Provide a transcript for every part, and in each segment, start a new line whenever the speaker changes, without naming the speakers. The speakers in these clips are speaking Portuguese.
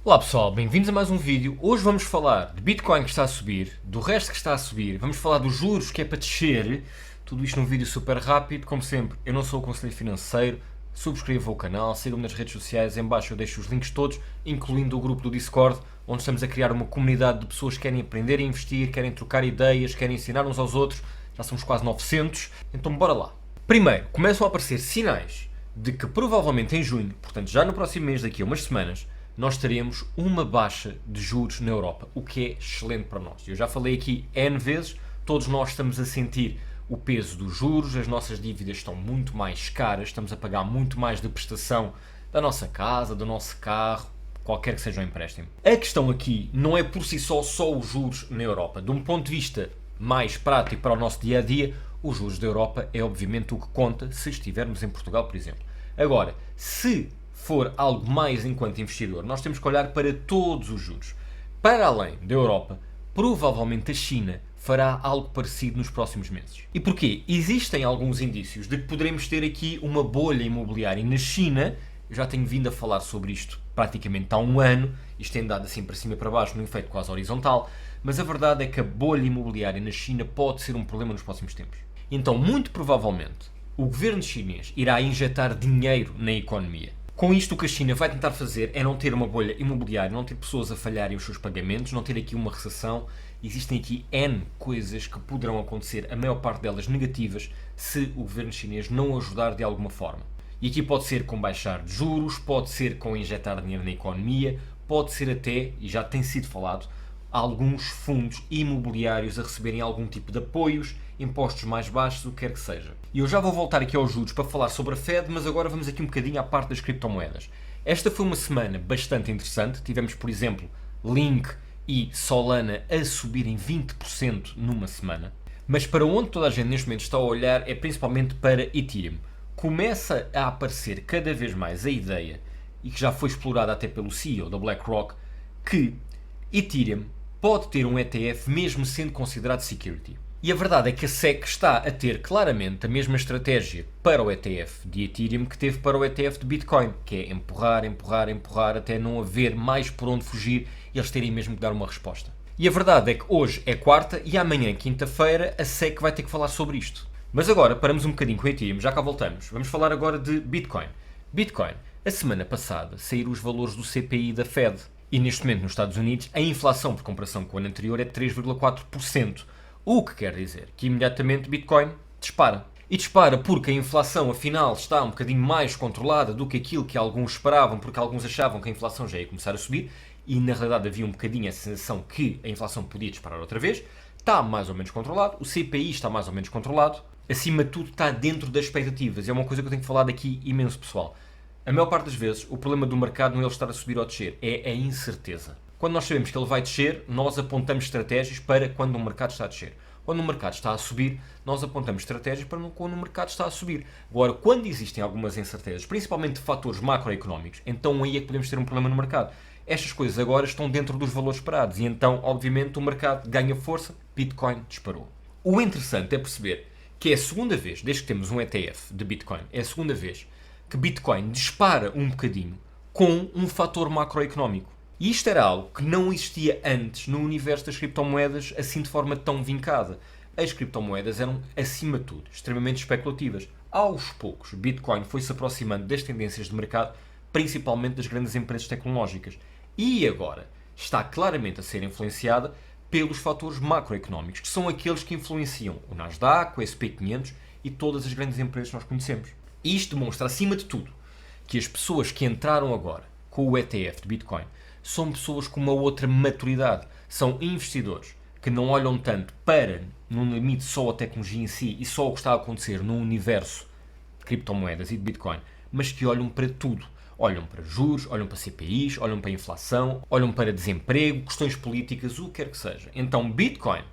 Olá pessoal, bem-vindos a mais um vídeo. Hoje vamos falar de Bitcoin que está a subir, do resto que está a subir, vamos falar dos juros que é para descer, tudo isto num vídeo super rápido. Como sempre, eu não sou o conselheiro financeiro, subscrevam o canal, sigam-me nas redes sociais, em baixo eu deixo os links todos, incluindo o grupo do Discord, onde estamos a criar uma comunidade de pessoas que querem aprender a investir, querem trocar ideias, querem ensinar uns aos outros, já somos quase 900, então bora lá. Primeiro, começam a aparecer sinais de que provavelmente em junho, portanto já no próximo mês, daqui a umas semanas, nós teremos uma baixa de juros na Europa, o que é excelente para nós. Eu já falei aqui N vezes, todos nós estamos a sentir o peso dos juros, as nossas dívidas estão muito mais caras, estamos a pagar muito mais de prestação da nossa casa, do nosso carro, qualquer que seja o empréstimo. A questão aqui não é por si só os juros na Europa. De um ponto de vista mais prático para o nosso dia a dia, os juros da Europa é obviamente o que conta se estivermos em Portugal, por exemplo. Agora, se for algo mais enquanto investidor, nós temos que olhar para todos os juros. Para além da Europa, provavelmente a China fará algo parecido nos próximos meses. E porquê? Existem alguns indícios de que poderemos ter aqui uma bolha imobiliária na China. Eu já tenho vindo a falar sobre isto praticamente há um ano, isto tem dado assim para cima e para baixo, num efeito quase horizontal, mas a verdade é que a bolha imobiliária na China pode ser um problema nos próximos tempos. Então, muito provavelmente, o governo chinês irá injetar dinheiro na economia. Com isto, o que a China vai tentar fazer é não ter uma bolha imobiliária, não ter pessoas a falharem os seus pagamentos, não ter aqui uma recessão. Existem aqui N coisas que poderão acontecer, a maior parte delas negativas, se o governo chinês não ajudar de alguma forma. E aqui pode ser com baixar de juros, pode ser com injetar dinheiro na economia, pode ser até, e já tem sido falado, alguns fundos imobiliários a receberem algum tipo de apoios, impostos mais baixos, o que quer que seja. E eu já vou voltar aqui aos juros para falar sobre a Fed, mas agora vamos aqui um bocadinho à parte das criptomoedas. Esta foi uma semana bastante interessante. Tivemos, por exemplo, Link e Solana a subirem 20% numa semana. Mas para onde toda a gente neste momento está a olhar é principalmente para Ethereum. Começa a aparecer cada vez mais a ideia, e que já foi explorada até pelo CEO da BlackRock, que Ethereum pode ter um ETF mesmo sendo considerado security. E a verdade é que a SEC está a ter claramente a mesma estratégia para o ETF de Ethereum que teve para o ETF de Bitcoin, que é empurrar, empurrar, empurrar até não haver mais por onde fugir e eles terem mesmo que dar uma resposta. E a verdade é que hoje é quarta e amanhã, quinta-feira, a SEC vai ter que falar sobre isto. Mas agora, paramos um bocadinho com o Ethereum, já cá voltamos. Vamos falar agora de Bitcoin. Bitcoin, a semana passada saíram os valores do CPI da Fed. E neste momento nos Estados Unidos a inflação por comparação com o ano anterior é de 3,4%. O que quer dizer que imediatamente Bitcoin dispara. E dispara porque a inflação afinal está um bocadinho mais controlada do que aquilo que alguns esperavam, porque alguns achavam que a inflação já ia começar a subir e na realidade havia um bocadinho a sensação que a inflação podia disparar outra vez. Está mais ou menos controlado, o CPI está mais ou menos controlado, acima de tudo está dentro das expectativas. É uma coisa que eu tenho que falar daqui imenso, pessoal. A maior parte das vezes, o problema do mercado não é ele estar a subir ou a descer, é a incerteza. Quando nós sabemos que ele vai descer, nós apontamos estratégias para quando o mercado está a descer. Quando o mercado está a subir, nós apontamos estratégias para quando o mercado está a subir. Agora, quando existem algumas incertezas, principalmente de fatores macroeconómicos, então aí é que podemos ter um problema no mercado. Estas coisas agora estão dentro dos valores esperados e então, obviamente, o mercado ganha força, Bitcoin disparou. O interessante é perceber que é a segunda vez, desde que temos um ETF de Bitcoin, é a segunda vez que Bitcoin dispara um bocadinho com um fator macroeconómico. E isto era algo que não existia antes no universo das criptomoedas assim de forma tão vincada. As criptomoedas eram, acima de tudo, extremamente especulativas. Aos poucos, Bitcoin foi-se aproximando das tendências de mercado, principalmente das grandes empresas tecnológicas. E agora está claramente a ser influenciada pelos fatores macroeconómicos, que são aqueles que influenciam o Nasdaq, o SP500 e todas as grandes empresas que nós conhecemos. E isto demonstra, acima de tudo, que as pessoas que entraram agora com o ETF de Bitcoin são pessoas com uma outra maturidade. São investidores que não olham tanto para, no limite, só a tecnologia em si e só o que está a acontecer no universo de criptomoedas e de Bitcoin, mas que olham para tudo. Olham para juros, olham para CPIs, olham para inflação, olham para desemprego, questões políticas, o que quer que seja. Então Bitcoin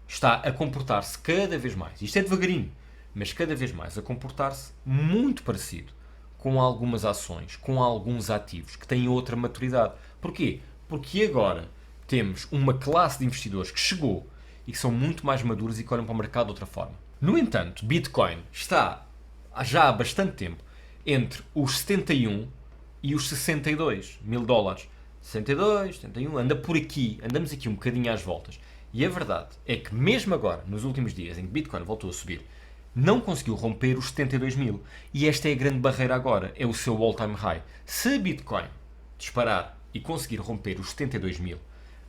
está a comportar-se cada vez mais, isto é devagarinho, mas cada vez mais a comportar-se muito parecido com algumas ações, com alguns ativos que têm outra maturidade. Porquê? Porque agora temos uma classe de investidores que chegou e que são muito mais maduros e que olham para o mercado de outra forma. No entanto, Bitcoin está já há bastante tempo entre os 71 e os 62 mil dólares. 62, 71, anda por aqui, andamos aqui um bocadinho às voltas. E a verdade é que mesmo agora, nos últimos dias em que Bitcoin voltou a subir, não conseguiu romper os 72 mil. E esta é a grande barreira agora, é o seu all-time high. Se Bitcoin disparar e conseguir romper os 72 mil,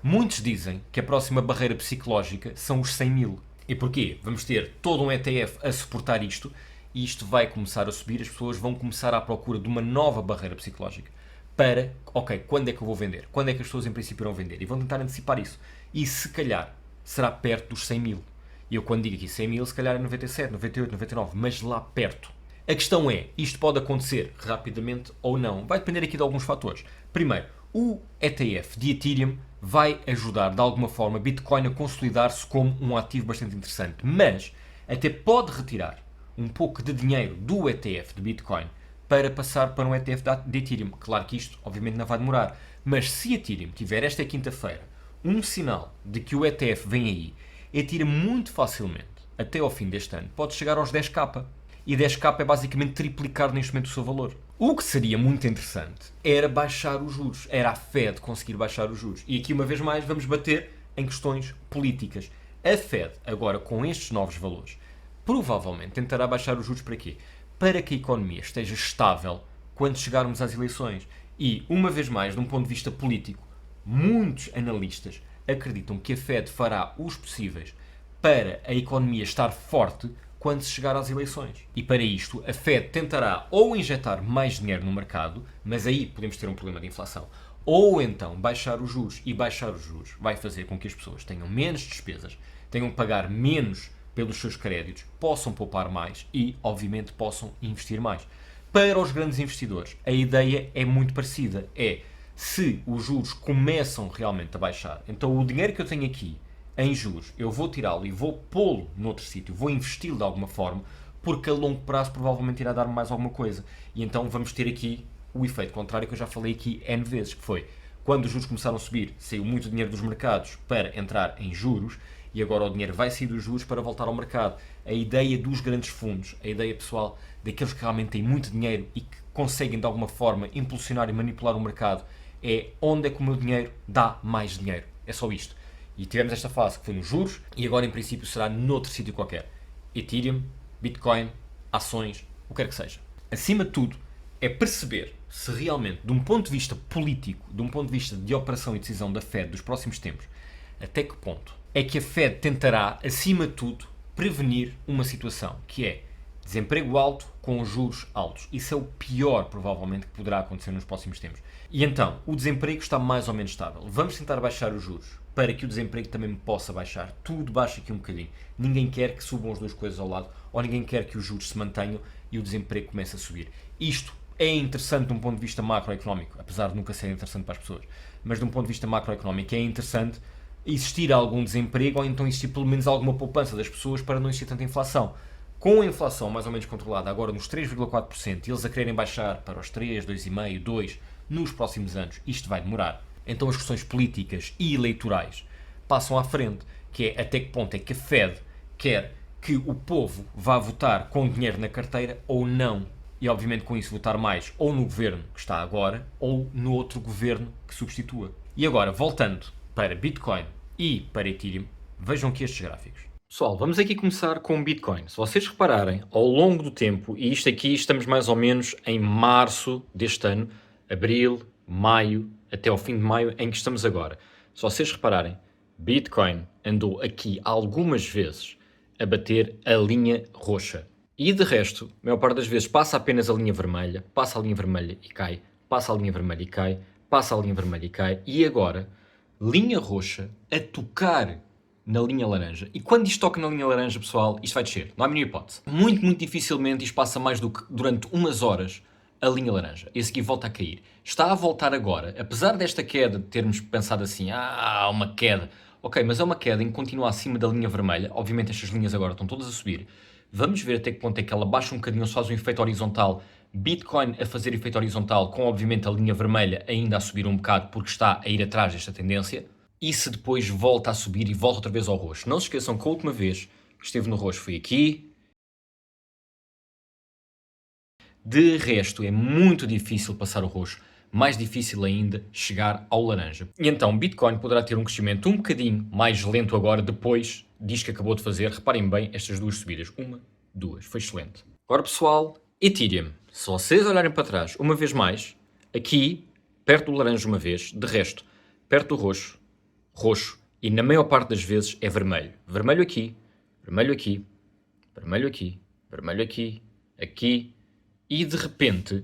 muitos dizem que a próxima barreira psicológica são os 100 mil. E porquê? Vamos ter todo um ETF a suportar isto e isto vai começar a subir, as pessoas vão começar à procura de uma nova barreira psicológica para, ok, quando é que eu vou vender? Quando é que as pessoas em princípio irão vender? E vão tentar antecipar isso. E se calhar será perto dos 100 mil. E eu quando digo aqui 100 mil, se calhar é 97, 98, 99, mas lá perto. A questão é, isto pode acontecer rapidamente ou não? Vai depender aqui de alguns fatores. Primeiro, o ETF de Ethereum vai ajudar de alguma forma Bitcoin a consolidar-se como um ativo bastante interessante, mas até pode retirar um pouco de dinheiro do ETF de Bitcoin para passar para um ETF de Ethereum. Claro que isto obviamente não vai demorar, mas se Ethereum tiver esta quinta-feira um sinal de que o ETF vem aí, Ethereum muito facilmente, até ao fim deste ano, pode chegar aos 10k. E 10k é basicamente triplicar neste momento o seu valor. O que seria muito interessante era baixar os juros, era a Fed conseguir baixar os juros. E aqui uma vez mais vamos bater em questões políticas. A Fed, agora com estes novos valores, provavelmente tentará baixar os juros para quê? Para que a economia esteja estável quando chegarmos às eleições. E, uma vez mais, de um ponto de vista político, muitos analistas acreditam que a Fed fará os possíveis para a economia estar forte quando se chegar às eleições. E para isto, a Fed tentará ou injetar mais dinheiro no mercado, mas aí podemos ter um problema de inflação, ou então baixar os juros. E baixar os juros vai fazer com que as pessoas tenham menos despesas, tenham que pagar menos pelos seus créditos, possam poupar mais e, obviamente, possam investir mais. Para os grandes investidores, a ideia é muito parecida. É, se os juros começam realmente a baixar, então o dinheiro que eu tenho aqui em juros, eu vou tirá-lo e vou pô-lo noutro sítio, vou investi-lo de alguma forma, porque a longo prazo provavelmente irá dar-me mais alguma coisa. E então vamos ter aqui o efeito contrário que eu já falei aqui N vezes, que foi, quando os juros começaram a subir, saiu muito dinheiro dos mercados para entrar em juros, e agora o dinheiro vai sair dos juros para voltar ao mercado. A ideia dos grandes fundos, a ideia pessoal daqueles que realmente têm muito dinheiro e que conseguem de alguma forma impulsionar e manipular o mercado, é onde é que o meu dinheiro dá mais dinheiro. É só isto. E tivemos esta fase que foi nos juros e agora em princípio será noutro sítio qualquer. Ethereum, Bitcoin, ações, o que quer que seja. Acima de tudo, é perceber se realmente, de um ponto de vista político, de um ponto de vista de operação e decisão da Fed dos próximos tempos, até que ponto é que a Fed tentará, acima de tudo, prevenir uma situação, que é desemprego alto com juros altos. Isso é o pior, provavelmente, que poderá acontecer nos próximos tempos. E então, o desemprego está mais ou menos estável. Vamos tentar baixar os juros para que o desemprego também possa baixar. Tudo baixa aqui um bocadinho. Ninguém quer que subam as duas coisas ao lado, ou ninguém quer que os juros se mantenham e o desemprego comece a subir. Isto é interessante de um ponto de vista macroeconómico, apesar de nunca ser interessante para as pessoas. Mas de um ponto de vista macroeconómico é interessante existir algum desemprego ou então existir pelo menos alguma poupança das pessoas para não existir tanta inflação. Com a inflação mais ou menos controlada agora nos 3,4% e eles a quererem baixar para os 3, 2,5%, 2% nos próximos anos, isto vai demorar. Então as questões políticas e eleitorais passam à frente, que é até que ponto é que a Fed quer que o povo vá votar com dinheiro na carteira ou não. E obviamente com isso votar mais ou no governo que está agora ou no outro governo que substitua. E agora, voltando para Bitcoin e para Ethereum, vejam aqui estes gráficos. Pessoal, vamos aqui começar com Bitcoin. Se vocês repararem, ao longo do tempo, e isto aqui estamos mais ou menos em março deste ano, abril, maio, até ao fim de maio em que estamos agora. Se vocês repararem, Bitcoin andou aqui algumas vezes a bater a linha roxa. E de resto, a maior parte das vezes passa apenas a linha vermelha, passa a linha vermelha e cai, passa a linha vermelha e cai, passa a linha vermelha e cai, e agora, linha roxa a tocar na linha laranja. E quando isto toca na linha laranja, pessoal, isto vai descer. Não há a mínima hipótese. Muito, muito dificilmente isto passa mais do que durante umas horas a linha laranja. E a seguir volta a cair. Está a voltar agora, apesar desta queda, de termos pensado assim, uma queda. Ok, mas é uma queda em que continua acima da linha vermelha. Obviamente estas linhas agora estão todas a subir. Vamos ver até que ponto é que ela baixa um bocadinho, se faz um efeito horizontal. Bitcoin a fazer efeito horizontal, com obviamente a linha vermelha ainda a subir um bocado, porque está a ir atrás desta tendência. E se depois volta a subir e volta outra vez ao roxo. Não se esqueçam que a última vez que esteve no roxo foi aqui. De resto, é muito difícil passar o roxo. mais difícil ainda chegar ao laranja. E então Bitcoin poderá ter um crescimento um bocadinho mais lento agora, depois disto que acabou de fazer. Reparem bem estas duas subidas. Uma, duas. Foi excelente. Agora, pessoal, Ethereum. Se vocês olharem para trás, uma vez mais, aqui, perto do laranja uma vez, de resto, perto do roxo, roxo, e na maior parte das vezes é vermelho. Vermelho aqui, vermelho aqui, vermelho aqui, vermelho aqui, aqui, e de repente,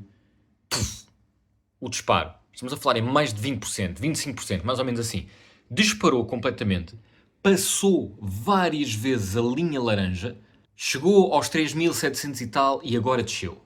o disparo. Estamos a falar em mais de 20%, 25%, mais ou menos assim. Disparou completamente, passou várias vezes a linha laranja, chegou aos 3.700 e tal e agora desceu.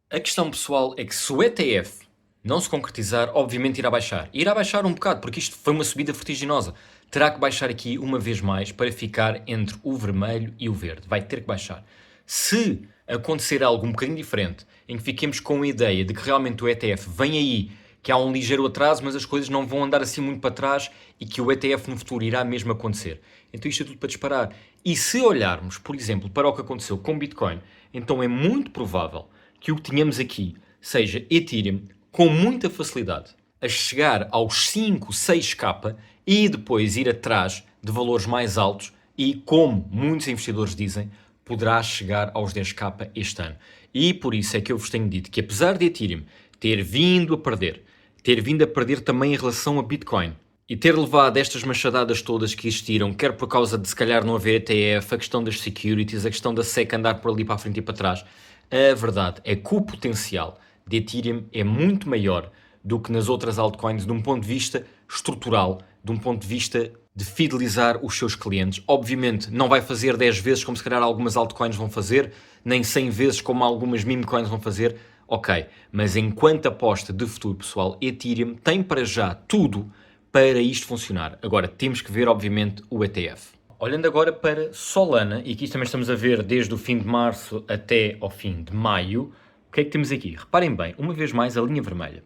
A questão, pessoal, é que se o ETF não se concretizar, obviamente irá baixar. Irá baixar um bocado, porque isto foi uma subida vertiginosa. Terá que baixar aqui uma vez mais para ficar entre o vermelho e o verde. Vai ter que baixar. Se acontecer algo um bocadinho diferente, em que fiquemos com a ideia de que realmente o ETF vem aí, que há um ligeiro atraso, mas as coisas não vão andar assim muito para trás e que o ETF no futuro irá mesmo acontecer. Então isto é tudo para disparar. E se olharmos, por exemplo, para o que aconteceu com Bitcoin, então é muito provável que o que tínhamos aqui seja Ethereum com muita facilidade a chegar aos 5, 6k e depois ir atrás de valores mais altos e, como muitos investidores dizem, poderá chegar aos 10k este ano. E por isso é que eu vos tenho dito que, apesar de Ethereum ter vindo a perder também em relação a Bitcoin e ter levado estas machadadas todas que existiram, quer por causa de se calhar não haver ETF, a questão das securities, a questão da SEC andar por ali para a frente e para trás, a verdade é que o potencial de Ethereum é muito maior do que nas outras altcoins de um ponto de vista estrutural, de um ponto de vista de fidelizar os seus clientes. Obviamente não vai fazer 10 vezes como se calhar algumas altcoins vão fazer, nem 100 vezes como algumas meme coins vão fazer, ok. Mas enquanto aposta de futuro, pessoal, Ethereum tem para já tudo para isto funcionar. Agora temos que ver, obviamente, o ETF. Olhando agora para Solana, e aqui também estamos a ver desde o fim de março até ao fim de maio, o que é que temos aqui? Reparem bem, uma vez mais a linha vermelha.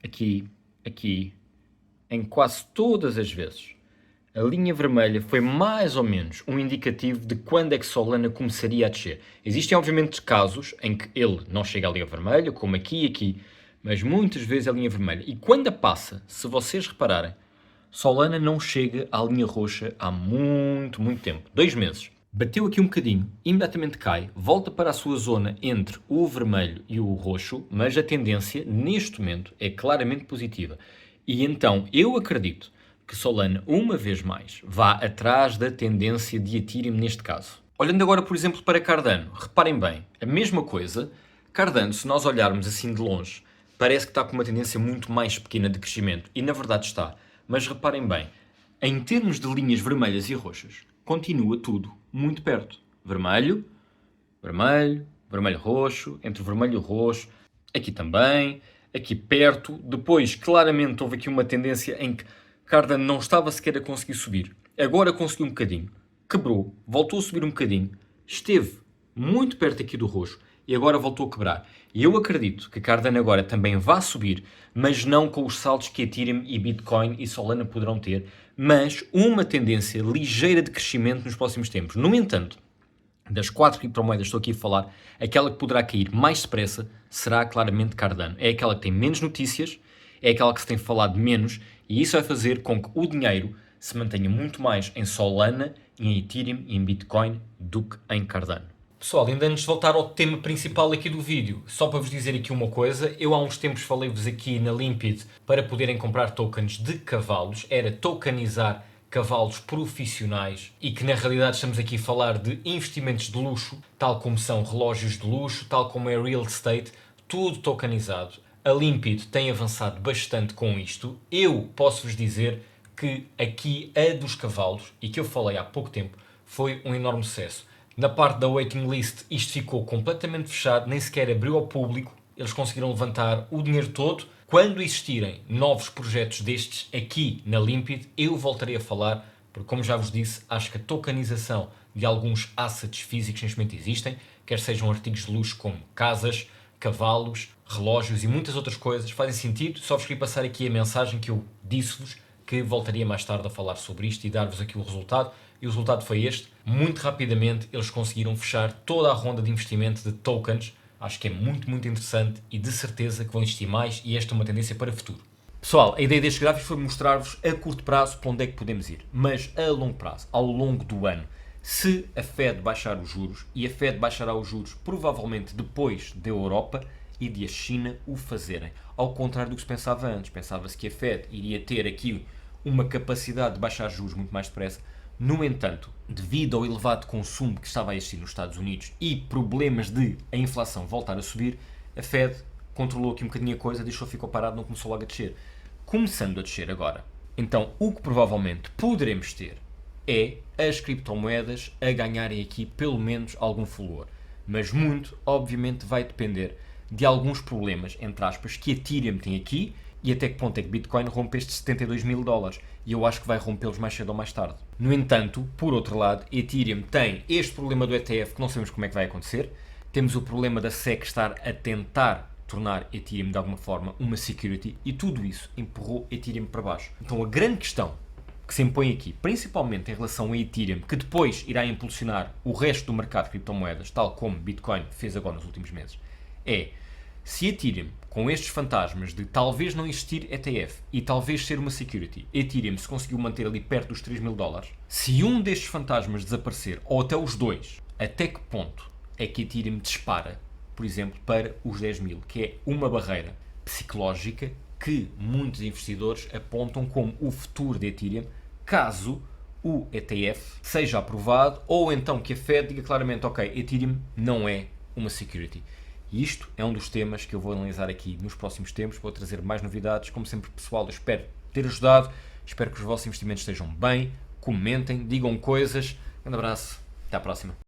Aqui, aqui, em quase todas as vezes. A linha vermelha foi mais ou menos um indicativo de quando é que Solana começaria a descer. Existem obviamente casos em que ele não chega à linha vermelha, como aqui e aqui, mas muitas vezes a linha vermelha. E quando a passa, se vocês repararem, Solana não chega à linha roxa há muito, muito tempo. 2 meses. Bateu aqui um bocadinho, imediatamente cai, volta para a sua zona entre o vermelho e o roxo, mas a tendência neste momento é claramente positiva. E então eu acredito que Solana, uma vez mais, vá atrás da tendência de Ethereum neste caso. Olhando agora, por exemplo, para Cardano, reparem bem, a mesma coisa. Cardano, se nós olharmos assim de longe, parece que está com uma tendência muito mais pequena de crescimento, e na verdade está. Mas reparem bem, em termos de linhas vermelhas e roxas, continua tudo muito perto. Vermelho, vermelho, vermelho roxo, entre o vermelho e o roxo, aqui também, aqui perto. Depois, claramente, houve aqui uma tendência em que Cardano não estava sequer a conseguir subir. Agora conseguiu um bocadinho, quebrou, voltou a subir um bocadinho, esteve muito perto aqui do roxo e agora voltou a quebrar. E eu acredito que Cardano agora também vá subir, mas não com os saltos que Ethereum e Bitcoin e Solana poderão ter, mas uma tendência ligeira de crescimento nos próximos tempos. No entanto, das 4 criptomoedas estou aqui a falar, aquela que poderá cair mais depressa será claramente Cardano. É aquela que tem menos notícias, é aquela que se tem falado menos, e isso vai fazer com que o dinheiro se mantenha muito mais em Solana, em Ethereum e em Bitcoin do que em Cardano. Pessoal, ainda antes de voltar ao tema principal aqui do vídeo, só para vos dizer aqui uma coisa, eu há uns tempos falei-vos aqui na Limpid para poderem comprar tokens de cavalos, era tokenizar cavalos profissionais e que na realidade estamos aqui a falar de investimentos de luxo, tal como são relógios de luxo, tal como é real estate, tudo tokenizado. A Limpid tem avançado bastante com isto. Eu posso-vos dizer que aqui a dos cavalos, e que eu falei há pouco tempo, foi um enorme sucesso. Na parte da waiting list isto ficou completamente fechado, nem sequer abriu ao público, eles conseguiram levantar o dinheiro todo. Quando existirem novos projetos destes aqui na Limpid, eu voltarei a falar, porque como já vos disse, acho que a tokenização de alguns assets físicos neste momento existem, quer sejam artigos de luxo como casas, cavalos, relógios e muitas outras coisas, fazem sentido. Só vos queria passar aqui a mensagem que eu disse-vos, que voltaria mais tarde a falar sobre isto e dar-vos aqui o resultado. E o resultado foi este. Muito rapidamente eles conseguiram fechar toda a ronda de investimento de tokens Acho que é muito, muito interessante e de certeza que vão existir mais e esta é uma tendência para o futuro. Pessoal, a ideia destes gráficos foi mostrar-vos a curto prazo para onde é que podemos ir, mas a longo prazo, ao longo do ano, se a Fed baixar os juros, e a Fed baixará os juros provavelmente depois da Europa e de a China o fazerem, ao contrário do que se pensava antes. Pensava-se que a Fed iria ter aqui uma capacidade de baixar juros muito mais depressa. No entanto, devido ao elevado consumo que estava a existir nos Estados Unidos e problemas de a inflação voltar a subir, a Fed controlou aqui um bocadinho a coisa, deixou, ficou parado, não começou logo a descer. Começando a descer agora. Então, o que provavelmente poderemos ter é as criptomoedas a ganharem aqui pelo menos algum fulgor. Mas muito, obviamente, vai depender de alguns problemas, entre aspas, que a Ethereum tem aqui e até que ponto é que Bitcoin rompe estes 72 mil dólares. E eu acho que vai rompê-los mais cedo ou mais tarde. No entanto, por outro lado, a Ethereum tem este problema do ETF que não sabemos como é que vai acontecer. Temos o problema da SEC estar a tentar tornar Ethereum de alguma forma uma security e tudo isso empurrou Ethereum para baixo. Então a grande questão que se impõe aqui, principalmente em relação a Ethereum, que depois irá impulsionar o resto do mercado de criptomoedas, tal como Bitcoin fez agora nos últimos meses, é se Ethereum, com estes fantasmas de talvez não existir ETF e talvez ser uma security, Ethereum se conseguiu manter ali perto dos 3 mil dólares, se um destes fantasmas desaparecer, ou até os dois, até que ponto é que Ethereum dispara, por exemplo, para os 10 mil, que é uma barreira psicológica que muitos investidores apontam como o futuro de Ethereum, caso o ETF seja aprovado ou então que a Fed diga claramente, ok, Ethereum não é uma security. E isto é um dos temas que eu vou analisar aqui nos próximos tempos, vou trazer mais novidades. Como sempre, pessoal, eu espero ter ajudado, espero que os vossos investimentos estejam bem, comentem, digam coisas. Um abraço, até à próxima.